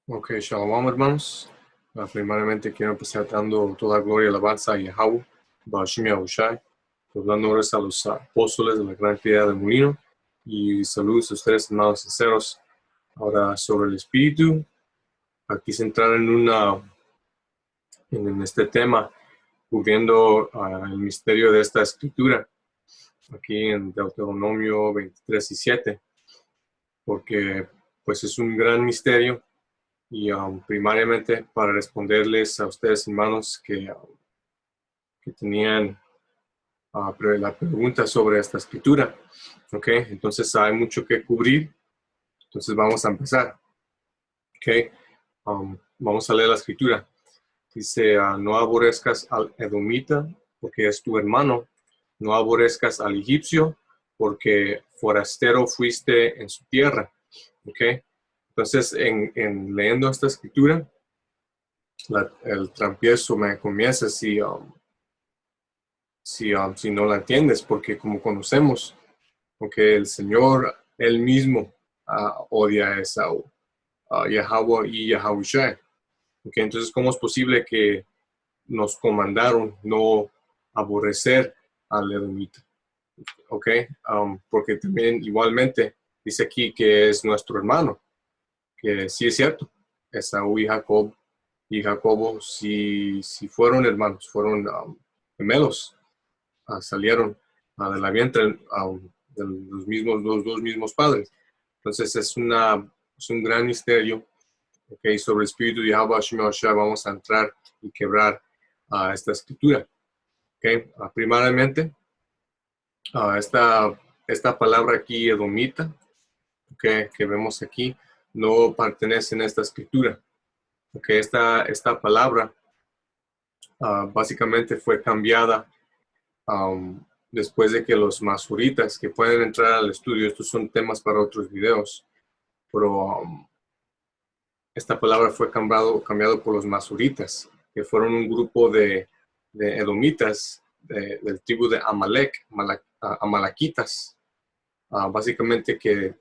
Ok, shalom hermanos. Primeramente quiero empezar dando toda gloria y alabanza a Yahweh, Bashim Yahushai, dando honores a los apóstoles de la gran piedad del molino y saludos a ustedes, hermanos sinceros. Ahora sobre el espíritu, aquí centrar en este tema, cubriendo el misterio de esta escritura, aquí en Deuteronomio 23 y 7, porque pues es un gran misterio. Y primariamente para responderles a ustedes, hermanos, que tenían la pregunta sobre esta escritura. ¿Ok? Entonces hay mucho que cubrir. Entonces vamos a empezar. ¿Ok? Vamos a leer la escritura. Dice, no aborrezcas al edomita porque es tu hermano. No aborrezcas al egipcio porque forastero fuiste en su tierra. ¿Ok? Entonces, en leyendo esta escritura, el tramiezo me comienza si no la entiendes, porque como conocemos, porque el Señor, Él mismo odia a Esaú, a Yahweh y Yahushua. Okay, entonces, ¿cómo es posible que nos comandaron no aborrecer al edomita? Okay, porque también igualmente dice aquí que es nuestro hermano, que sí es cierto, Esaú y Jacobo si fueron hermanos, fueron gemelos, salieron de la vientre de los dos mismos padres. Entonces es un gran misterio. Okay, sobre el espíritu de Yahweh vamos a entrar y quebrar esta escritura. Okay, primeramente, esta palabra aquí, edomita, okay, que vemos aquí, no pertenece en esta escritura. Okay, esta palabra básicamente fue cambiada después de que los masuritas, que pueden entrar al estudio, estos son temas para otros videos, pero esta palabra fue cambiado por los masuritas, que fueron un grupo de edomitas del tribu de Amalek, amalequitas, básicamente que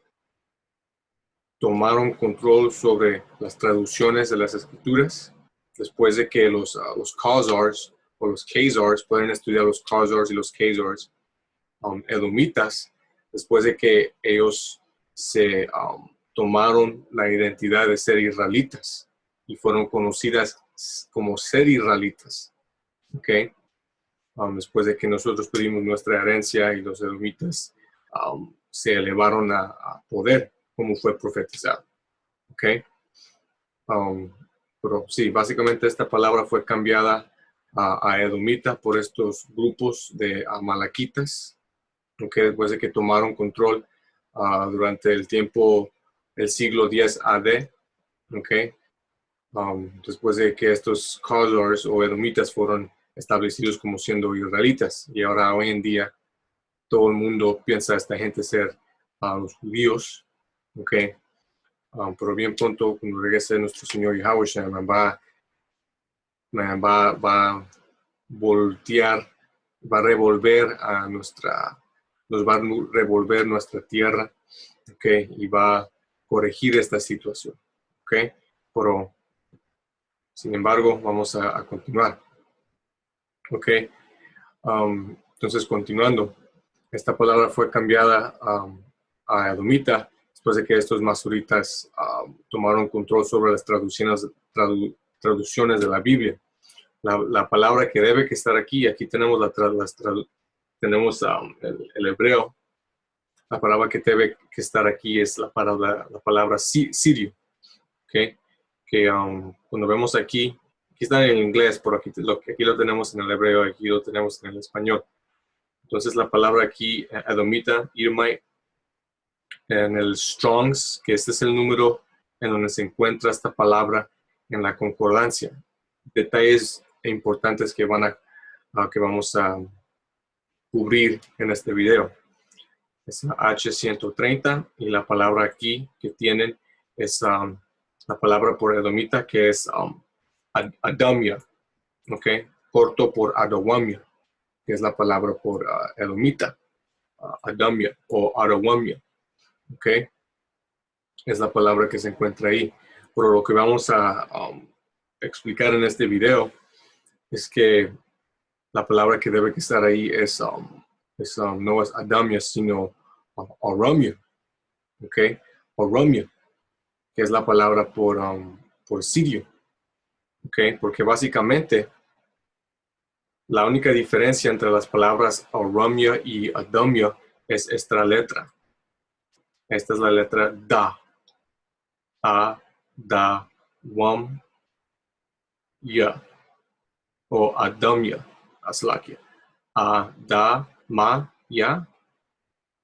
tomaron control sobre las traducciones de las escrituras, después de que los Khazars o los Khazars, pueden estudiar los Khazars y los Khazars, edomitas, después de que ellos se tomaron la identidad de ser israelitas y fueron conocidas como ser israelitas. ¿Okay? Después de que nosotros pedimos nuestra herencia y los edomitas se elevaron a poder, como fue profetizado. ¿Okay? Pero sí, básicamente esta palabra fue cambiada a edomita por estos grupos de amalequitas, okay, después de que tomaron control durante el tiempo del siglo X AD, okay, después de que estos Khazars o edomitas fueron establecidos como siendo israelitas, y ahora hoy en día todo el mundo piensa a esta gente ser los judíos, okay, pero bien pronto cuando regrese nuestro Señor Yahushua va a voltear, va a revolver nos va a revolver nuestra tierra, ¿okay? Y va a corregir esta situación, ¿okay? Pero, sin embargo, vamos a continuar, ¿okay? Entonces, continuando, esta palabra fue cambiada a edomita después de que estos masuritas tomaron control sobre las traducciones de la Biblia. La palabra que debe que estar aquí tenemos tenemos el hebreo. La palabra que debe que estar aquí es la palabra sirio, ¿okay? Que cuando vemos aquí está en inglés, pero aquí lo tenemos en el hebreo, aquí lo tenemos en el español. Entonces la palabra aquí, edomita, irmai, en el Strongs, que este es el número en donde se encuentra esta palabra en la concordancia. Detalles importantes que vamos a cubrir en este video. Es H130 y la palabra aquí que tienen es la palabra por edomita que es adamia, ¿ok? Corto por adawamia, que es la palabra por edomita, adamia o adawamia, ¿ok? Es la palabra que se encuentra ahí. Pero lo que vamos a explicar en este video es que la palabra que debe estar ahí no es Adamia, sino Aramia, ¿ok? Aramia, que es la palabra por sirio, ¿ok? Porque básicamente la única diferencia entre las palabras Aramia y Adamia es esta letra. Esta es la letra Da. A, Da, Wam, Ya. O Adamya, Aslakia. A, Da, Ma, Ya,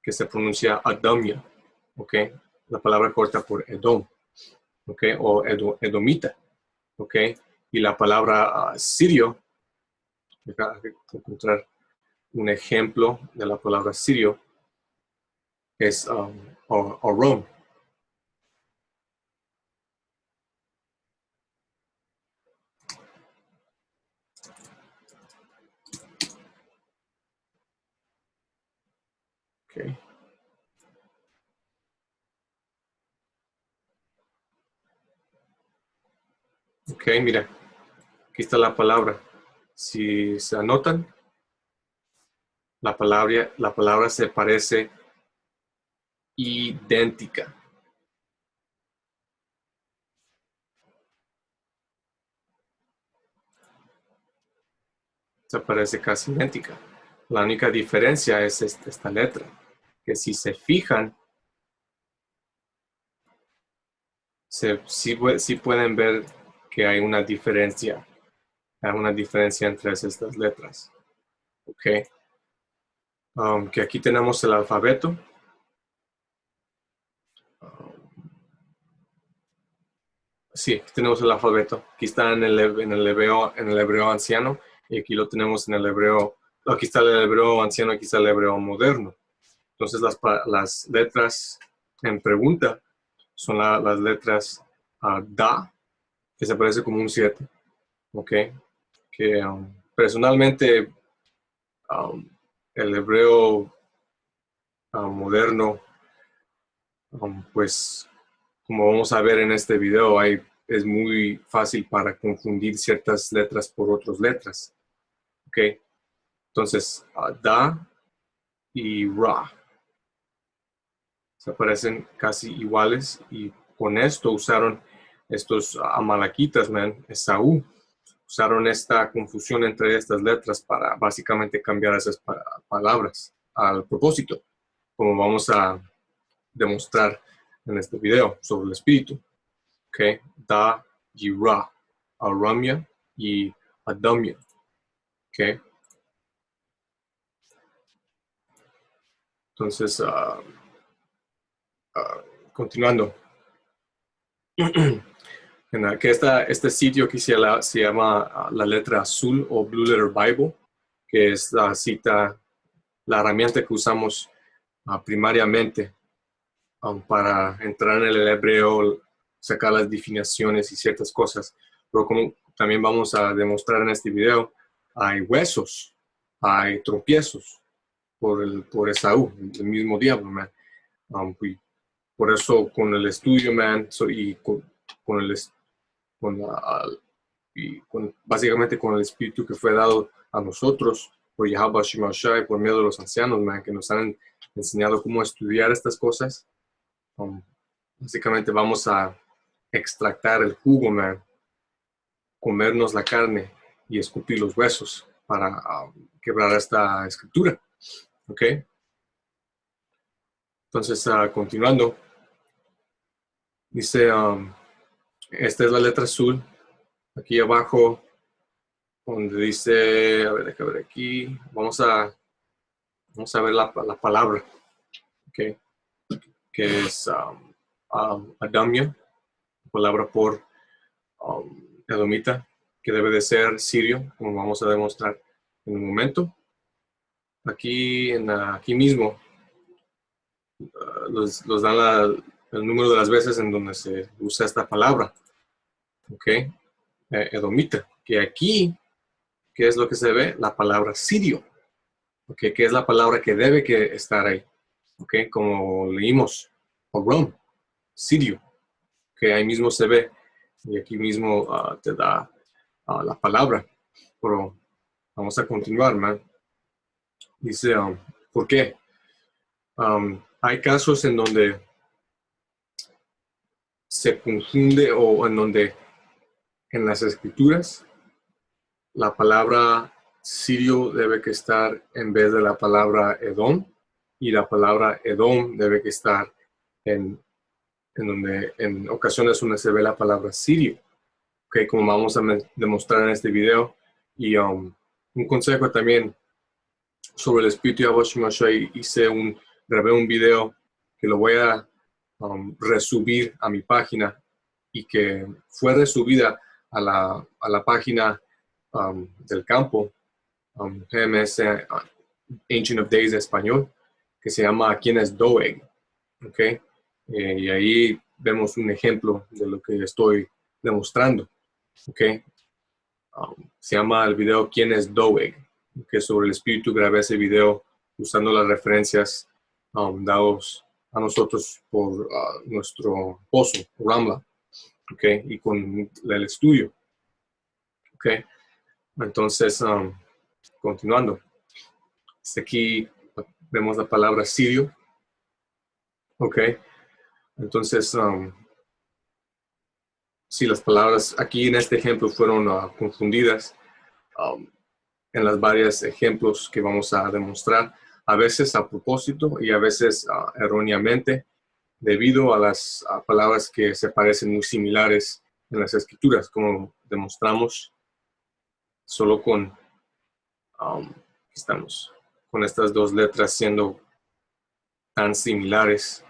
que se pronuncia Adamya, ¿ok? La palabra corta por Edom, ¿ok? O Edomita, ¿ok? Y la palabra sirio, déjame encontrar un ejemplo de la palabra sirio, es Aram. Okay. Ok, mira, aquí está la palabra. Si se anotan, la palabra se parece idéntica. Se parece casi idéntica. La única diferencia es esta letra, que si se fijan, sí pueden ver que hay una diferencia entre estas letras. Ok. Que aquí tenemos el alfabeto. Sí, aquí tenemos el alfabeto. Aquí está en el hebreo anciano y aquí lo tenemos en el hebreo. Aquí está el hebreo anciano, aquí está el hebreo moderno. Entonces las letras en pregunta son las letras Da, que se parece como un 7. Ok. Que personalmente el hebreo moderno, pues como vamos a ver en este video, es muy fácil para confundir ciertas letras por otras letras. ¿Ok? Entonces, Da y Ra se parecen casi iguales y con esto usaron estos amalequitas, Esaú, usaron esta confusión entre estas letras para básicamente cambiar esas palabras al propósito, como vamos a demostrar en este video sobre el espíritu. ¿Ok? Da y Ra, Aramia y Adamia. ¿Ok? Entonces, continuando. Que este sitio que se llama la letra azul o Blue Letter Bible, que es la herramienta que usamos primariamente para entrar en el hebreo, sacar las definiciones y ciertas cosas. Pero como también vamos a demostrar en este video, hay huesos, hay tropiezos por Esaú, el mismo diablo, man. Por eso con el estudio, man, y básicamente con el espíritu que fue dado a nosotros por Yahweh Shemashai, por medio de los ancianos, man, que nos han enseñado cómo estudiar estas cosas. Básicamente vamos a extractar el jugo, man, comernos la carne y escupir los huesos para quebrar esta escritura. ¿Ok? Entonces, continuando, dice, esta es la letra azul. Aquí abajo, donde dice, a ver, déjame ver aquí, vamos a ver la palabra, ¿ok? Que es Adamia, palabra por Edomita, que debe de ser sirio, como vamos a demostrar en un momento. Aquí mismo los dan el número de las veces en donde se usa esta palabra, ¿ok? Edomita, que aquí, ¿qué es lo que se ve? La palabra sirio, ¿ok? Que es la palabra que debe que estar ahí, ¿ok? Como leímos, Aram, sirio, que ahí mismo se ve Y aquí mismo te da la palabra. Pero vamos a continuar, man. Dice, ¿por qué? Hay casos en donde se confunde o en donde en las escrituras la palabra sirio debe que estar en vez de la palabra Edom, y la palabra Edom debe que estar en donde en ocasiones donde se ve la palabra sirio, okay, como vamos a demostrar en este video. Y un consejo también sobre el espíritu de Yahweh Shemashai, grabé un video que lo voy a resubir a mi página, y que fue resubida a la página del campo, GMS Ancient of Days de español, que se llama ¿Quién es Doeg? Okay. Y ahí vemos un ejemplo de lo que estoy demostrando. Okay. Se llama el video ¿Quién es Doeg? Que sobre el espíritu grabé ese video usando las referencias dados a nosotros por nuestro esposo, Ramla, okay, y con el estudio. Okay. Entonces, continuando. Aquí vemos la palabra sirio. Okay. Entonces, si las palabras aquí en este ejemplo fueron confundidas, en los varios ejemplos que vamos a demostrar, a veces a propósito y a veces erróneamente, debido a las palabras que se parecen muy similares en las escrituras, como demostramos solo con, estamos, con estas dos letras siendo tan similares.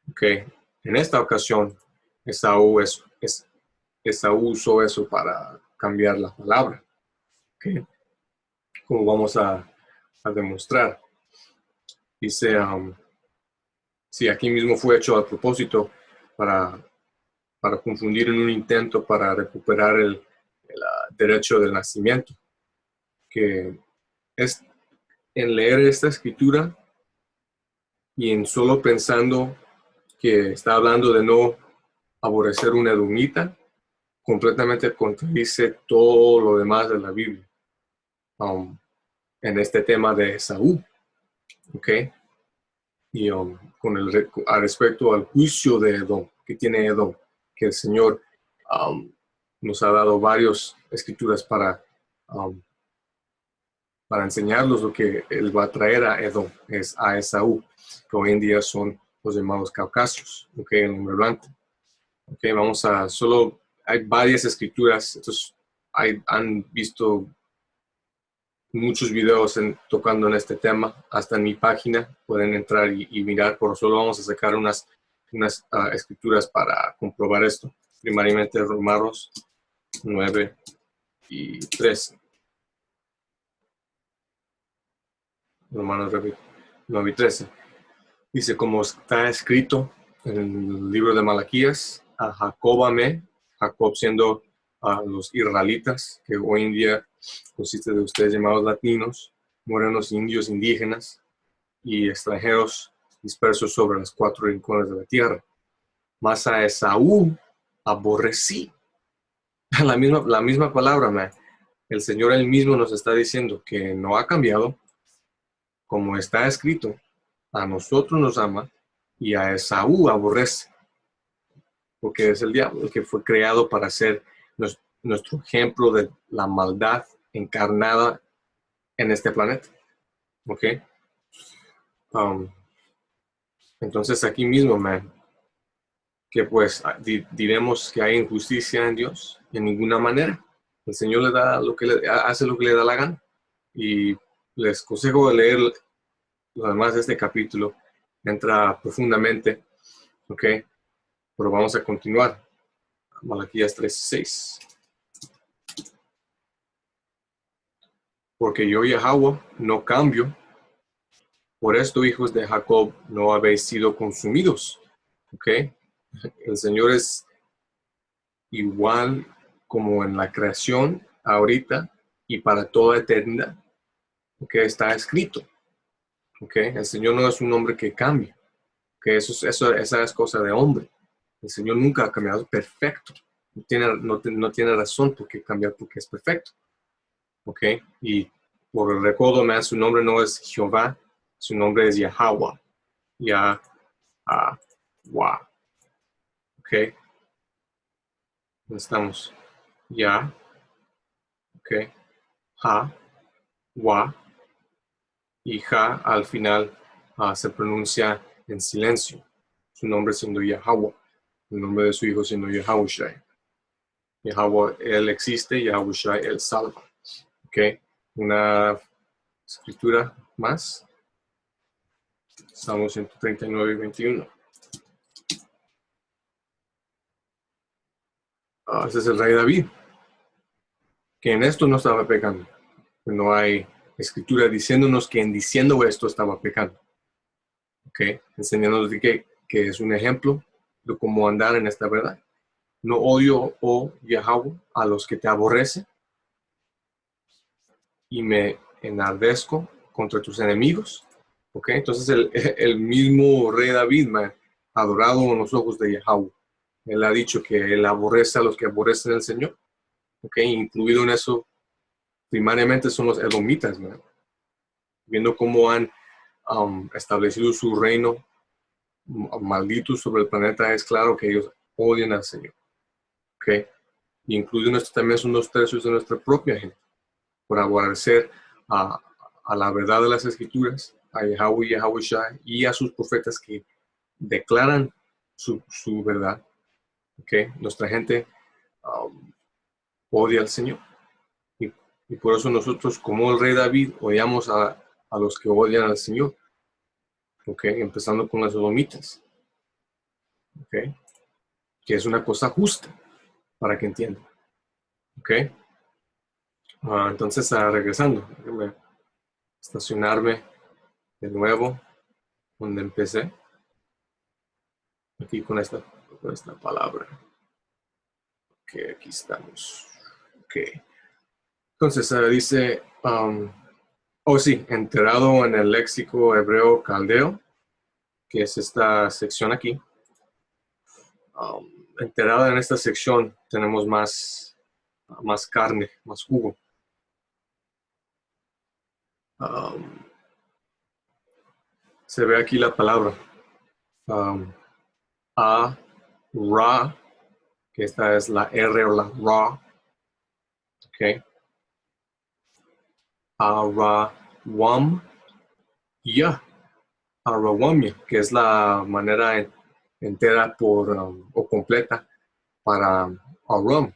Okay. En esta ocasión, Esaú usó eso para cambiar la palabra. Okay. Como vamos a demostrar. Dice, sí, aquí mismo fue hecho a propósito para confundir en un intento para recuperar el derecho del nacimiento. Que es en leer esta escritura y en solo pensando que está hablando de no aborrecer una edomita, completamente contradice todo lo demás de la Biblia en este tema de Esaú. ¿Ok? Y al respecto al juicio de Edom, que tiene Edom, que el Señor nos ha dado varias escrituras para enseñarnos lo que Él va a traer a Edom, es a Esaú, que hoy en día son los llamados caucasios, ¿ok? El nombre blanco. Ok, hay varias escrituras, entonces han visto muchos videos tocando en este tema, hasta en mi página pueden entrar y mirar, pero solo vamos a sacar unas escrituras para comprobar esto. Primariamente Romanos 9 y 13. Romanos 9 y 13. Dice, como está escrito en el libro de Malaquías, a Jacob amé, Jacob siendo los israelitas, que hoy en día consiste de ustedes llamados latinos, morenos, indios, indígenas y extranjeros dispersos sobre las 4 rincones de la tierra. Mas a Esaú aborrecí. La misma palabra, man. El Señor él mismo nos está diciendo que no ha cambiado, como está escrito, a nosotros nos ama y a Esaú aborrece, porque es el diablo el que fue creado para ser nuestro ejemplo de la maldad encarnada en este planeta. ¿Ok? Entonces aquí mismo, man, que pues diremos que hay injusticia en Dios en ninguna manera. El Señor le da hace lo que le da la gana. Y les aconsejo de leer lo demás de este capítulo. Entra profundamente. ¿Ok? Pero vamos a continuar. Malaquías 3:6. Porque yo, Yahweh, no cambio. Por esto, hijos de Jacob, no habéis sido consumidos. ¿Ok? El Señor es igual como en la creación, ahorita y para toda eternidad. ¿Ok? Está escrito. ¿Ok? El Señor no es un hombre que cambia. ¿Ok? Esa es cosa de hombre. El Señor nunca ha cambiado, es perfecto. no tiene razón por qué cambiar porque es perfecto. ¿Ok? Y por el recodo, su nombre no es Jehová, su nombre es Yahweh. Yahweh. ¿Ok? ¿Dónde estamos? Ya. ¿Ok? Ha. Wa. Y Ja al final se pronuncia en silencio. Su nombre siendo Yahweh. El nombre de su hijo siendo Yahushai. Yahweh, él existe, Yahushai, él salva. ¿Ok? Una escritura más. Salmo 139 y 21. Ese es el rey David, que en esto no estaba pecando. No hay escritura diciéndonos que en diciendo esto estaba pecando. ¿Ok? Enseñándonos de que es un ejemplo de cómo andar en esta verdad. No odio, oh Yahweh, a los que te aborrecen y me enardezco contra tus enemigos. ¿Ok? Entonces el mismo rey David, adorado en los ojos de Yahweh. Él ha dicho que él aborrece a los que aborrecen al Señor. ¿Ok? Incluido en eso, primariamente son los edomitas, ¿no? Viendo cómo han establecido su reino maldito sobre el planeta, es claro que ellos odian al Señor. ¿Ok? Y incluido en esto también son 2/3 de nuestra propia gente, por aborrecer a la verdad de las Escrituras, a Yahweh y Yahushua y a sus profetas que declaran su verdad. ¿Ok? Nuestra gente odia al Señor. Y por eso nosotros, como el rey David, odiamos a los que odian al Señor. ¿Ok? Empezando con las sodomitas. ¿Ok? Que es una cosa justa, para que entiendan. ¿Ok? Entonces, regresando, déjame estacionarme de nuevo donde empecé. Aquí con esta palabra. Ok, aquí estamos. Ok. Entonces, dice, sí, enterado en el léxico hebreo caldeo, que es esta sección aquí. Enterada en esta sección tenemos más carne, más jugo. Se ve aquí la palabra. Ra, que esta es la R o la Ra. Ok. Arawam, ya. Arawamia, que es la manera entera o completa para Aram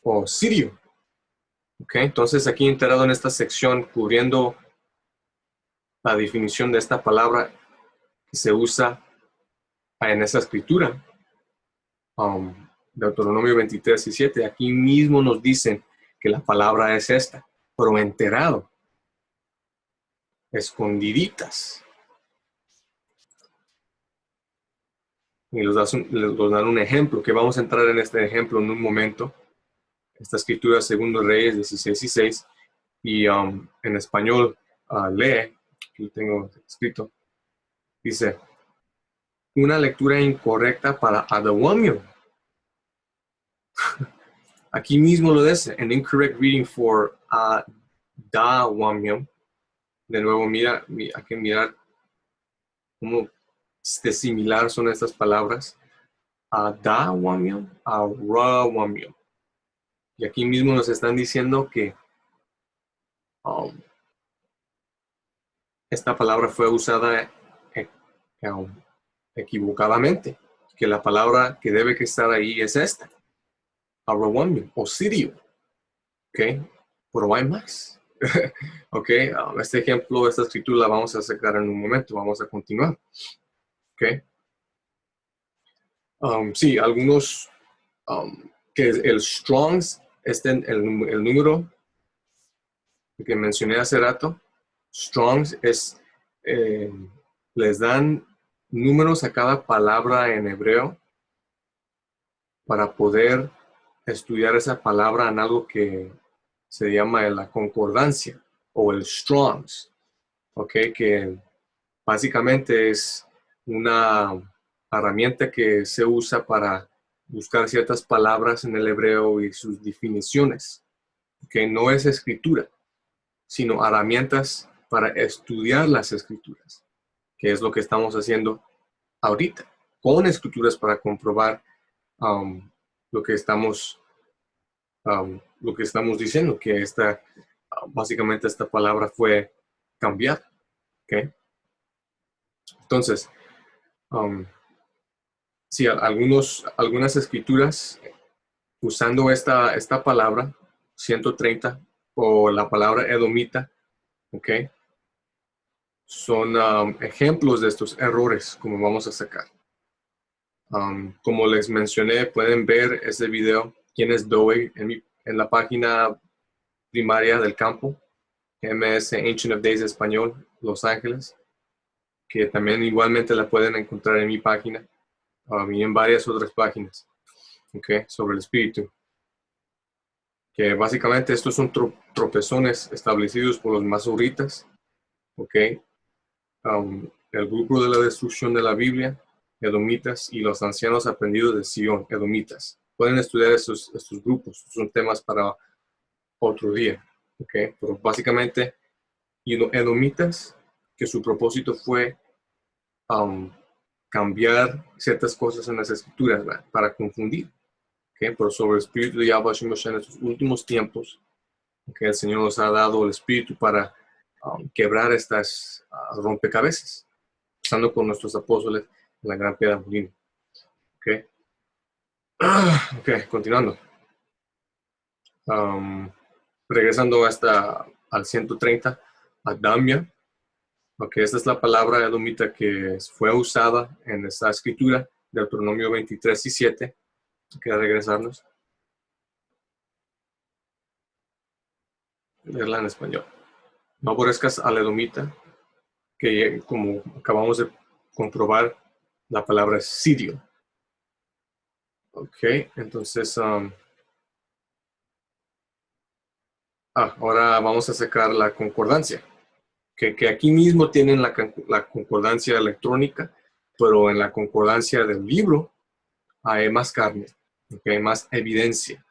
o Sirio. Ok, entonces aquí enterado en esta sección cubriendo la definición de esta palabra que se usa en esa escritura, Deuteronomio 23:17, aquí mismo nos dicen que la palabra es esta, pero enterado, escondiditas. Y les dan un ejemplo, que vamos a entrar en este ejemplo en un momento. Esta escritura, Segundo Reyes 16:6, y en español lee, aquí lo tengo escrito, dice, una lectura incorrecta para Adawamio. Aquí mismo lo dice, an incorrect reading for Adawamio. De nuevo, hay que mirar cómo de similar son estas palabras. Adawamio, Arawamio. Y aquí mismo nos están diciendo que esta palabra fue usada equivocadamente, que la palabra que debe que estar ahí es esta, Arawamio o Sirio. ¿Ok? Pero hay más. ¿Ok? Este ejemplo, esta escritura la vamos a sacar en un momento, vamos a continuar. ¿Ok? Sí, algunos, que el Strong's, el número que mencioné hace rato, Strong's les dan números a cada palabra en hebreo para poder estudiar esa palabra en algo que se llama la concordancia o el Strong's, ¿ok? Que básicamente es una herramienta que se usa para buscar ciertas palabras en el hebreo y sus definiciones, que no es escritura, sino herramientas para estudiar las escrituras, que es lo que estamos haciendo ahorita, con escrituras para comprobar lo que estamos diciendo, que básicamente esta palabra fue cambiada. ¿Okay? Entonces, sí, algunas escrituras usando esta palabra 130 o la palabra edomita, ¿okay? Son ejemplos de estos errores, como vamos a sacar. Como les mencioné, pueden ver ese video, quién es Doeg, en la página primaria del campo, MS Ancient of Days Español, Los Ángeles, que también igualmente la pueden encontrar en mi página y en varias otras páginas, ¿okay? Sobre el espíritu. Que básicamente estos son tropezones establecidos por los masorritas, ¿okay? El grupo de la destrucción de la Biblia, edomitas, y los ancianos aprendidos de Sion, edomitas. Pueden estudiar estos grupos, son temas para otro día, ¿okay? Pero básicamente, edomitas, que su propósito fue cambiar ciertas cosas en las escrituras, ¿verdad? Para confundir, ¿okay? Pero sobre el espíritu de Yahweh Shemosha en estos últimos tiempos, que el Señor nos ha dado el espíritu para quebrar estas rompecabezas, usando con nuestros apóstoles en la gran piedra molino. ¿Okay? Ok, continuando. Regresando al 130, Adamia. Ok, esta es la palabra edomita que fue usada en esta escritura, de Deuteronomio 23 y 7. Queda regresarnos. Leerla en español. No aborrezcas al edomita, que como acabamos de comprobar, la palabra es sirio. Ok, entonces ahora vamos a sacar la concordancia, que aquí mismo tienen la concordancia electrónica, pero en la concordancia del libro hay más carne, okay, más evidencia,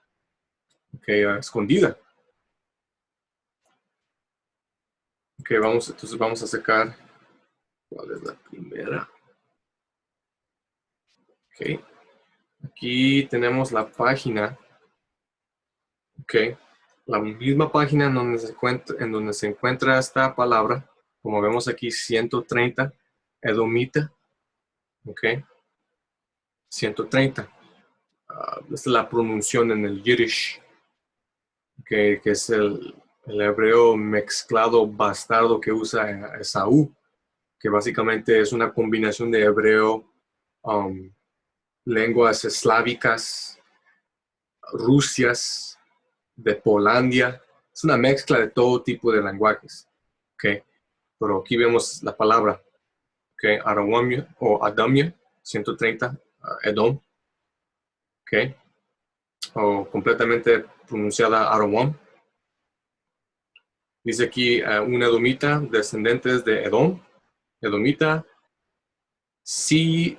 okay, escondida. Okay, entonces vamos a sacar, ¿cuál es la primera? Okay. Aquí tenemos la página, okay, la misma página en donde se encuentra esta palabra, como vemos aquí, 130, edomita, ok, 130. Esta es la pronunciación en el Yiddish, que es el hebreo mezclado bastardo que usa Esaú, que básicamente es una combinación de hebreo, lenguas eslávicas, rusias, de Polandia. Es una mezcla de todo tipo de lenguajes. Okay. Pero aquí vemos la palabra, okay, Arawamia o Adamia, 130, Edom. Okay. O completamente pronunciada Arawam. Dice aquí una edomita, descendentes de Edom. Edomita, C,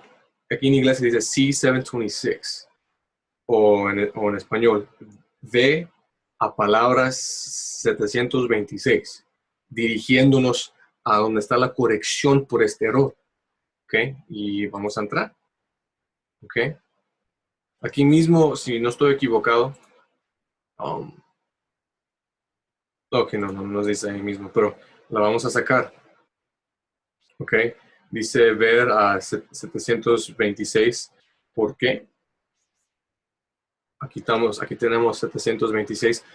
aquí en inglés se dice C726. O en español, V a palabras 726, dirigiéndonos a donde está la corrección por este error. ¿Ok? Y vamos a entrar. ¿Ok? Aquí mismo, si no estoy equivocado, ok, no nos dice ahí mismo, pero la vamos a sacar. ¿Ok? Dice ver a 726. ¿Por qué? Aquí tenemos 726.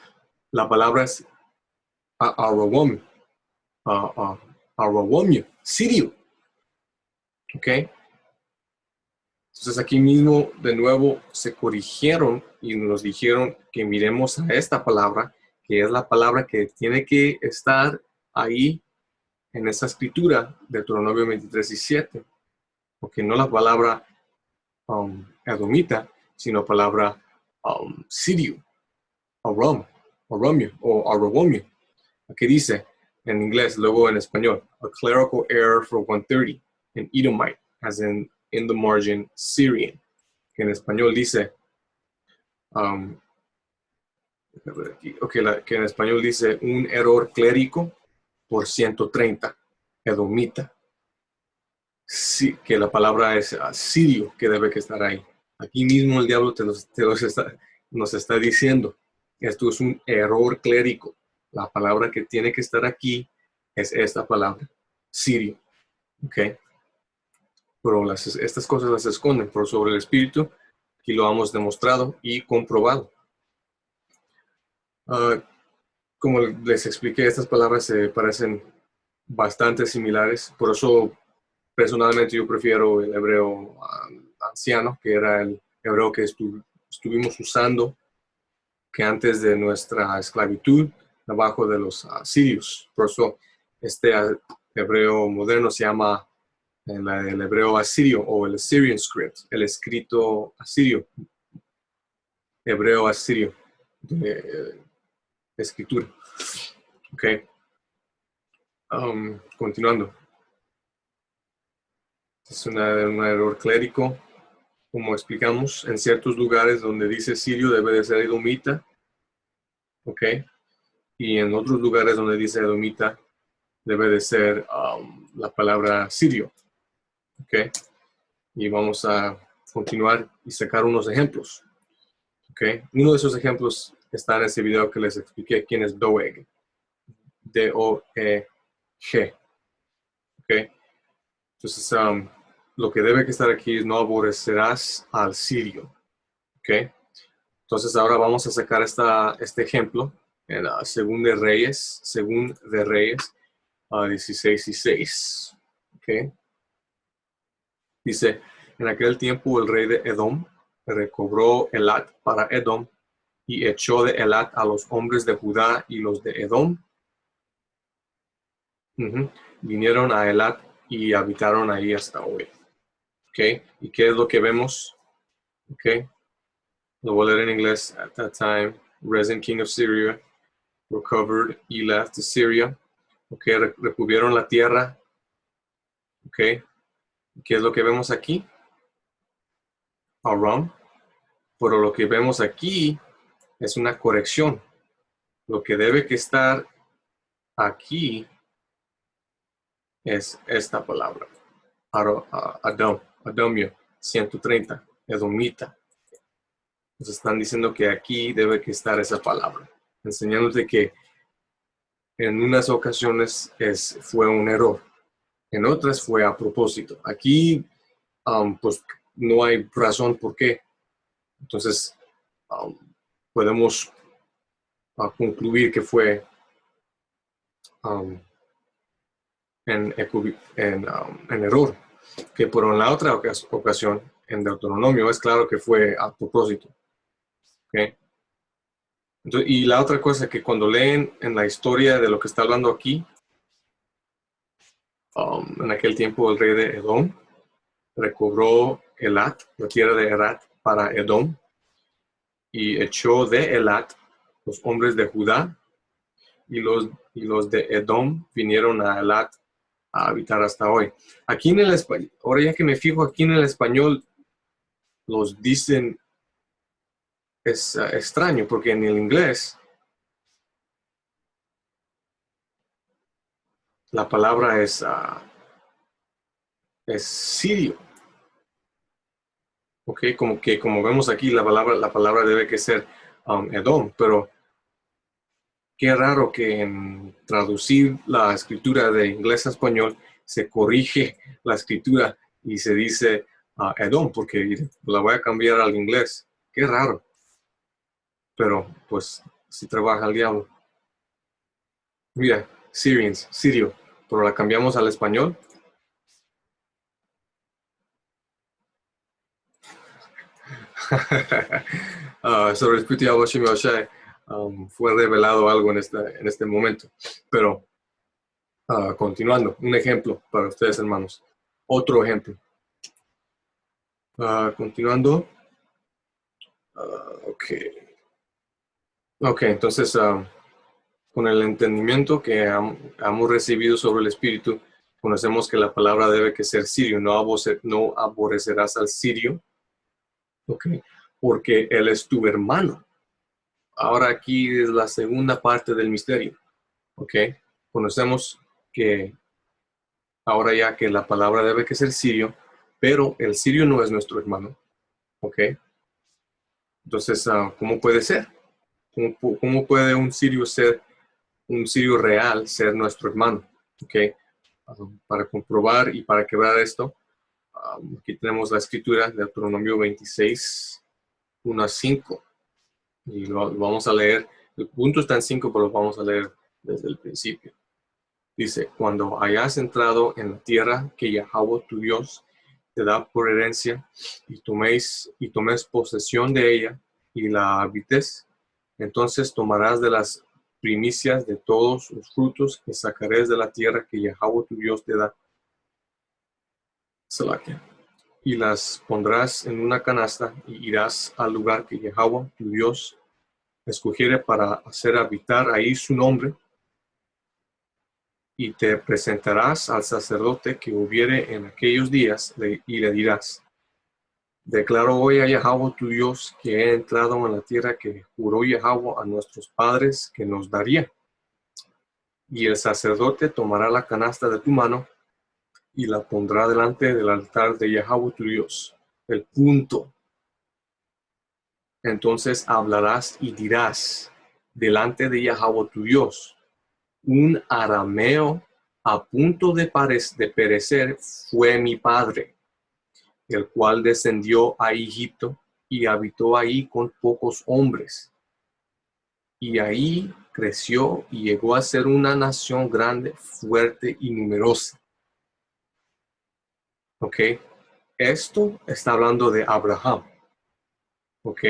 La palabra es Arawam. Arawamia, sirio. ¿Ok? Entonces aquí mismo de nuevo se corrigieron y nos dijeron que miremos a esta palabra, que es la palabra que tiene que estar ahí en esa escritura de Deuteronomio 23 y 7. Porque no la palabra edomita, sino palabra sirio, aramio o arawamia. Aquí dice en inglés, luego en español, a clerical error for 130, en Edomite, as in the margin, Syrian, que en español dice um, a ver aquí. Ok, que en español dice un error clérico por 130, edomita. Sí, que la palabra es sirio, que debe que estar ahí. Aquí mismo el diablo nos está diciendo, esto es un error clérico. La palabra que tiene que estar aquí es esta palabra, sirio. Ok, pero estas cosas las esconden, pero sobre el espíritu, aquí lo hemos demostrado y comprobado. Como les expliqué, estas palabras se parecen bastante similares, por eso personalmente yo prefiero el hebreo anciano, que era el hebreo que estuvimos usando que antes de nuestra esclavitud debajo de los asirios. Por eso este hebreo moderno se llama el hebreo asirio o el Assyrian script, el escrito asirio, hebreo asirio de escritura. Ok. Continuando. Es un error clérico, como explicamos, en ciertos lugares donde dice sirio debe de ser edomita, ok, y en otros lugares donde dice edomita debe de ser la palabra sirio, ok, y vamos a continuar y sacar unos ejemplos, ok. Uno de esos ejemplos está en ese video que les expliqué quién es Doeg, D-O-E-G, ok. Entonces, lo que debe que estar aquí es no aborrecerás al sirio, ok. Entonces ahora vamos a sacar este ejemplo en según de Reyes 16:6. ¿Okay? Dice, en aquel tiempo el rey de Edom recobró Elat para Edom y echó de Elat a los hombres de Judá y los de Edom. Vinieron a Elat y habitaron ahí hasta hoy. ¿Okay? ¿Y qué es lo que vemos? ¿Okay? Lo voy a leer en inglés. At that time, Rezin, king of Syria, recovered Elath to Syria. Ok, recubrieron la tierra. Ok, ¿qué es lo que vemos aquí? Aram. Pero lo que vemos aquí es una corrección. Lo que debe que estar aquí es esta palabra. Adomio, 130, edomita. Entonces están diciendo que aquí debe que estar esa palabra, enseñándote que en unas ocasiones fue un error, en otras fue a propósito. Aquí, pues no hay razón por qué. Entonces, podemos concluir que fue en error. Que por la otra ocasión, en Deuteronomio, es claro que fue a propósito. ¿Okay? Entonces, y la otra cosa que cuando leen en la historia de lo que está hablando aquí, en aquel tiempo el rey de Edom recobró Elat, la tierra de Elat, para Edom, y echó de Elat los hombres de Judá, y los de Edom vinieron a Elat a habitar hasta hoy. Aquí en el español, ahora ya que me fijo aquí en el español, los dicen, es extraño, porque en el inglés la palabra es sirio. Ok, como vemos aquí, la palabra debe que ser Edom, pero qué raro que en traducir la escritura de inglés a español se corrige la escritura y se dice Edom, porque la voy a cambiar al inglés. Qué raro. Pero pues si trabaja el diablo. Mira, Syrians, sirio, pero la cambiamos al español. Sobre el Espíritu de Yahweh Shem Yahushai, fue revelado algo en este momento. Pero continuando, un ejemplo para ustedes, hermanos. Otro ejemplo. Continuando. Ok. Ok, entonces, con el entendimiento que hemos recibido sobre el Espíritu, conocemos que la palabra debe que ser sirio. No aborrecerás al sirio. Ok. porque él es tu hermano. Ahora aquí es la segunda parte del misterio. ¿Ok? Conocemos que ahora ya que la palabra debe que ser sirio, pero el sirio no es nuestro hermano. ¿Ok? Entonces, ¿cómo puede ser? ¿Cómo puede un sirio real ser nuestro hermano? ¿Ok? Para comprobar y para quebrar esto, aquí tenemos la escritura de Deuteronomio 26, 1 a 5. Y lo vamos a leer. El punto está en 5, pero lo vamos a leer desde el principio. Dice, cuando hayas entrado en la tierra que Yahweh tu Dios te da por herencia y tomes posesión de ella y la habites, entonces tomarás de las primicias de todos los frutos que sacarás de la tierra que Yahweh tu Dios te da. Salakia. Y las pondrás en una canasta y irás al lugar que Yahweh tu Dios escogiere para hacer habitar ahí su nombre, y te presentarás al sacerdote que hubiere en aquellos días y le dirás, declaro hoy a Yahweh tu Dios que he entrado en la tierra que juró Yahweh a nuestros padres que nos daría. Y el sacerdote tomará la canasta de tu mano y la pondrá delante del altar de Yahweh tu Dios. El punto. Entonces hablarás y dirás delante de Yahweh tu Dios, un arameo a punto de perecer fue mi padre, el cual descendió a Egipto y habitó ahí con pocos hombres. Y ahí creció y llegó a ser una nación grande, fuerte y numerosa. ¿Ok? Esto está hablando de Abraham. ¿Ok?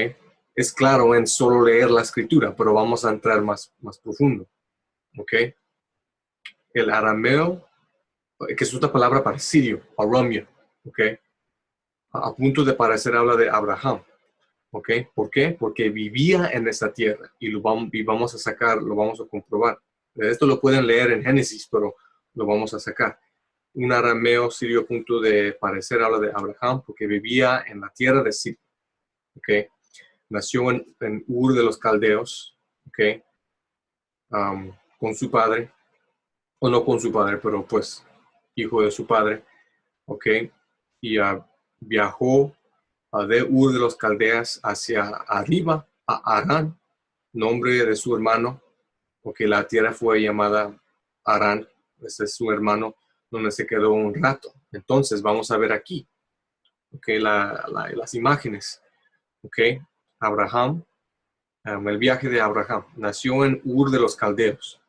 Es claro en solo leer la escritura, pero vamos a entrar más profundo. ¿Ok? El arameo, que es otra palabra para sirio, arameo. ¿Ok? A punto de parecer habla de Abraham. ¿Ok? ¿Por qué? Porque vivía en esa tierra y lo vamos a sacar, lo vamos a comprobar. Esto lo pueden leer en Génesis, pero lo vamos a sacar. Un arameo sirio a punto de parecer habla de Abraham porque vivía en la tierra de Siria. ¿Ok? Nació en Ur de los Caldeos. ¿Ok? Con su padre, o no con su padre, pero pues hijo de su padre. ¿Ok? Y viajó de Ur de los Caldeas hacia arriba, a Arán, nombre de su hermano, porque la tierra fue llamada Arán, ese es su hermano, donde se quedó un rato. Entonces vamos a ver aquí, okay, las imágenes. Okay. Abraham, el viaje de Abraham, nació en Ur de los Caldeos.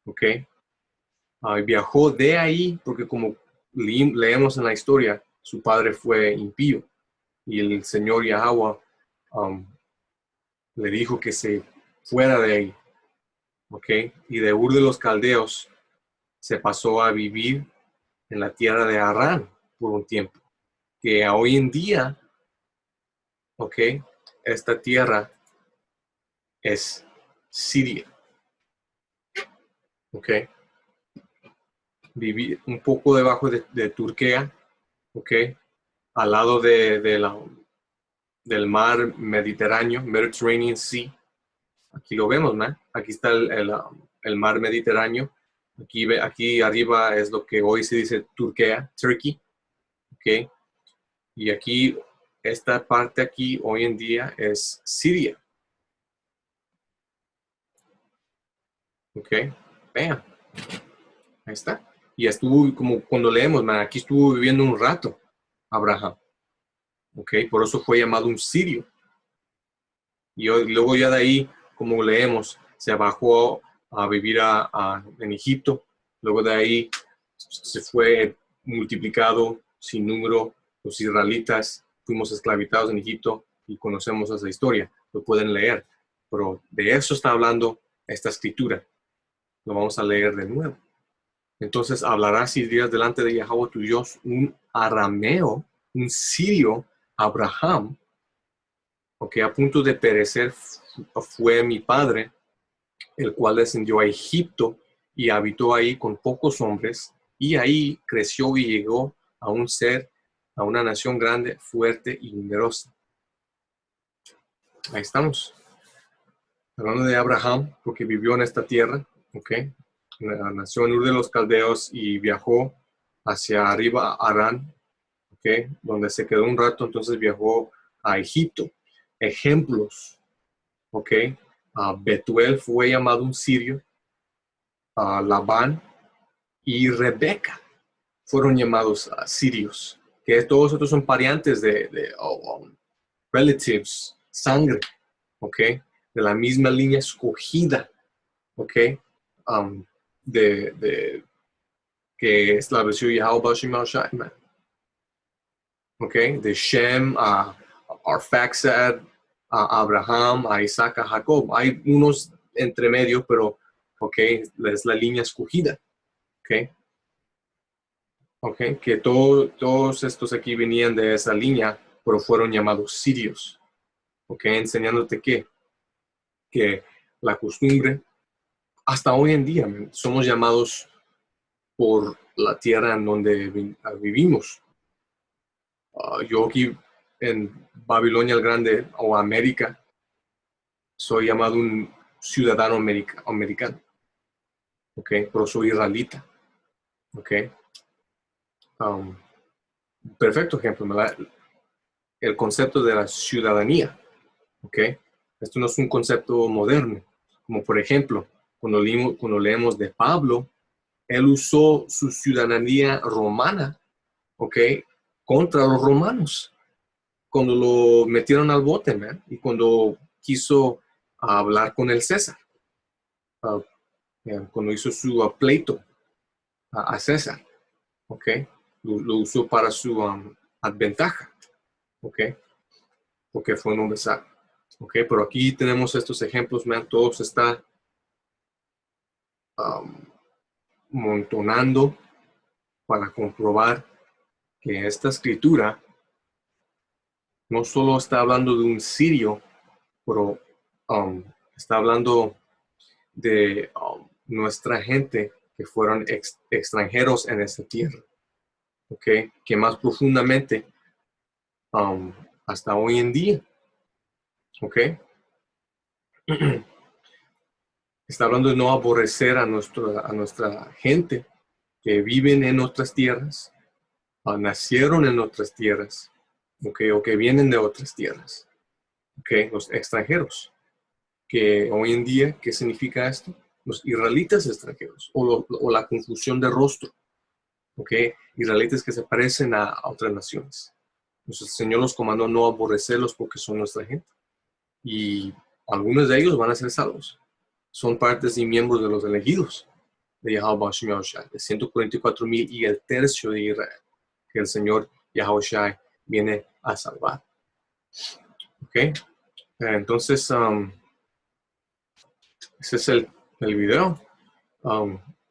Okay. Viajó de ahí, porque como leemos en la historia, su padre fue impío y el Señor Yahweh le dijo que se fuera de ahí. ¿Ok? Y de Ur de los Caldeos se pasó a vivir en la tierra de Arán por un tiempo. Que hoy en día, ¿ok? Esta tierra es Siria. ¿Ok? Viví un poco debajo de Turquía, ¿ok? Al lado del mar Mediterráneo, Mediterranean Sea. Aquí lo vemos, ¿no? Aquí está el mar Mediterráneo. Aquí arriba es lo que hoy se dice Turquía, Turkey. ¿Ok? Y aquí, esta parte aquí hoy en día es Siria. ¿Ok? Vean, ahí está. Y estuvo, como cuando leemos, man, aquí estuvo viviendo un rato Abraham. ¿Ok? Por eso fue llamado un sirio. Y luego ya de ahí, como leemos, se bajó a vivir en Egipto. Luego de ahí se fue multiplicado sin número los israelitas. Fuimos esclavizados en Egipto y conocemos esa historia. Lo pueden leer. Pero de eso está hablando esta escritura. Lo vamos a leer de nuevo. Entonces hablarás y dirás delante de Yahweh tu Dios un arameo, un sirio, Abraham, porque a punto de perecer fue mi padre, el cual descendió a Egipto y habitó ahí con pocos hombres, y ahí creció y llegó a una nación grande, fuerte y numerosa. Ahí estamos. Hablando de Abraham, porque vivió en esta tierra, ¿ok? Nació en Ur de los Caldeos y viajó hacia arriba a Harán, ¿ok? Donde se quedó un rato, entonces viajó a Egipto. Ejemplos, ¿ok? Betuel fue llamado un sirio, Labán y Rebeca fueron llamados sirios, que todos estos son parientes de relatives, sangre, ¿ok? De la misma línea escogida, ¿ok? Um, que estableció Yahweh Bashim al-Shaiman, ¿ok? De Shem a Arphaxad, a Abraham, a Isaac, a Jacob. Hay unos entre medio, pero, ¿ok? Es la línea escogida, ¿ok? ¿Ok? Que todos estos aquí venían de esa línea, pero fueron llamados sirios, ¿ok? Enseñándote que la costumbre, hasta hoy en día, somos llamados por la tierra en donde vivimos. Yo aquí en Babilonia el Grande o América, soy llamado un ciudadano americano, ¿ok? Pero soy israelita, ¿ok? Perfecto ejemplo, ¿verdad? El concepto de la ciudadanía, ¿ok? Esto no es un concepto moderno, como por ejemplo, cuando leemos de Pablo, él usó su ciudadanía romana, ¿ok? Contra los romanos, cuando lo metieron al bote, man, y cuando quiso hablar con el César, cuando hizo su pleito a César, ¿ok? Lo usó para su ventaja, ¿ok? Porque fue un hombre sabio. Ok, pero aquí tenemos estos ejemplos, man, todo se está montonando para comprobar que esta escritura no solo está hablando de un sirio, pero está hablando de nuestra gente que fueron extranjeros en esta tierra, ok, que más profundamente hasta hoy en día, ok. Está hablando de no aborrecer a nuestra gente que viven en otras tierras, nacieron en otras tierras, ¿okay? O que vienen de otras tierras, ¿okay? Los extranjeros, que hoy en día, ¿qué significa esto? Los israelitas extranjeros, o la confusión de rostro, ¿okay? Israelitas que se parecen a otras naciones. Entonces el Señor los comandó no aborrecerlos porque son nuestra gente. Y algunos de ellos van a ser salvos. Son partes y miembros de los elegidos de Yahweh Shai, de 144,000 y el tercio de Israel, que el Señor Yahweh Shai viene a salvar. ¿Ok? Entonces, ese es el video.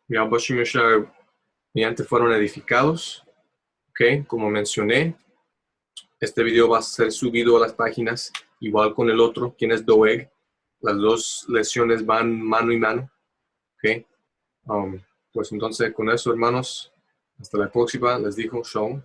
Yahweh Shai mediante fueron edificados. ¿Ok? Como mencioné, este video va a ser subido a las páginas, igual con el otro, quien es Doeg. Las dos lecciones van mano y mano. ¿Ok? Pues entonces, con eso, hermanos, hasta la próxima. Les digo, Shalom.